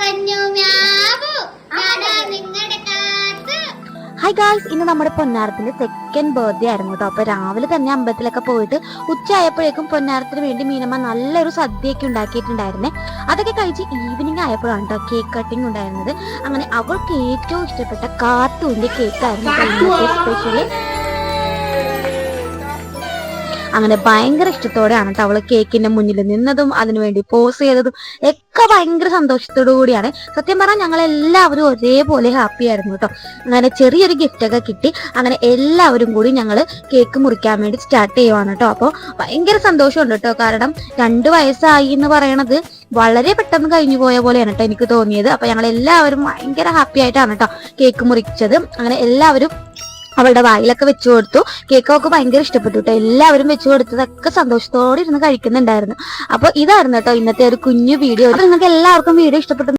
Hi guys, ഇന്ന് നമ്മുടെ പൊന്നാരത്തിന്റെ second birthday ആയിരുന്നു കേട്ടോ. അപ്പൊ രാവിലെ തന്നെ അമ്പലത്തിലൊക്കെ പോയിട്ട് ഉച്ചയായപ്പോഴേക്കും പൊന്നാരത്തിന് വേണ്ടി മീനമ്മ നല്ലൊരു സദ്യയൊക്കെ ഉണ്ടാക്കിയിട്ടുണ്ടായിരുന്നേ. അതൊക്കെ കഴിച്ച് ഈവനിങ് ആയപ്പോഴാണ് കേട്ടോ കേക്ക് കട്ടിങ് ഉണ്ടായിരുന്നത്. അങ്ങനെ അവൾക്ക് ഏറ്റവും ഇഷ്ടപ്പെട്ട കാർട്ടൂണിന്റെ കേക്കായിരുന്നു സ്പെഷ്യല്. അങ്ങനെ ഭയങ്കര ഇഷ്ടത്തോടെയാണ് കേട്ടോ അവള് കേക്കിന്റെ മുന്നിൽ നിന്നതും അതിനുവേണ്ടി പോസ് ചെയ്തതും ഒക്കെ ഭയങ്കര സന്തോഷത്തോടു കൂടിയാണ്. സത്യം പറഞ്ഞാൽ ഞങ്ങൾ എല്ലാവരും ഒരേപോലെ ഹാപ്പി ആയിരുന്നു കേട്ടോ. അങ്ങനെ ചെറിയൊരു ഗിഫ്റ്റ് ഒക്കെ കിട്ടി. അങ്ങനെ എല്ലാവരും കൂടി ഞങ്ങൾ കേക്ക് മുറിക്കാൻ വേണ്ടി സ്റ്റാർട്ട് ചെയ്യുവാണ് കേട്ടോ. അപ്പോൾ ഭയങ്കര സന്തോഷമുണ്ട് കേട്ടോ. കാരണം 2 വയസ്സായി എന്ന് പറയണത് വളരെ പെട്ടെന്ന് കഴിഞ്ഞു പോയ പോലെയാണ് കേട്ടോ എനിക്ക് തോന്നിയത്. അപ്പൊ ഞങ്ങൾ എല്ലാവരും ഭയങ്കര ഹാപ്പി ആയിട്ടാണ് കേട്ടോ കേക്ക് മുറിച്ചത്. അങ്ങനെ എല്ലാവരും അവളുടെ വായിലൊക്കെ വെച്ചു കൊടുത്തു. കേക്കൊക്കെ ഭയങ്കര ഇഷ്ടപ്പെട്ടു കേട്ടോ. എല്ലാവരും വെച്ചു കൊടുത്തതൊക്കെ സന്തോഷത്തോടെ ഇരുന്ന് കഴിക്കുന്നുണ്ടായിരുന്നു. അപ്പൊ ഇതായിരുന്നു കേട്ടോ ഇന്നത്തെ ഒരു കുഞ്ഞു വീഡിയോ. നിങ്ങൾക്ക് എല്ലാവർക്കും വീഡിയോ ഇഷ്ടപ്പെട്ടു